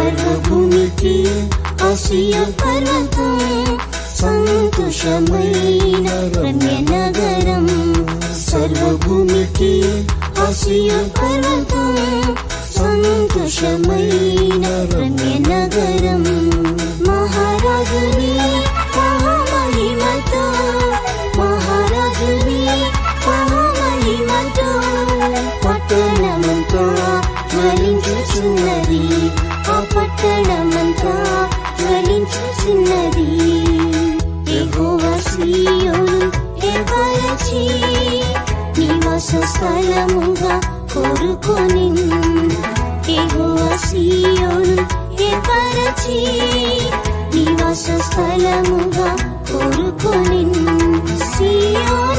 సర్వభూమికి Asia పర్వతం, సంతోషమైన రమ్య నగరం. సర్వభూమికి ఆసియా పర్వతం, సంతోషమైన రమ్య నగరం. మహారాజుని మహామహిమతో, మహారాజుని మహామహిమతో పట్టణమంతా జ్వలించుచున్నది, ఆ పట్టణమంతా జ్వలించుచున్నది. యెహోవా సీయోను ఏర్పరచి నివాస స్థలముగా కోరుకొని, యెహోవా సీయోను ఏర్పరచి నివాస స్థలముగా కోరుకొని. సీయోను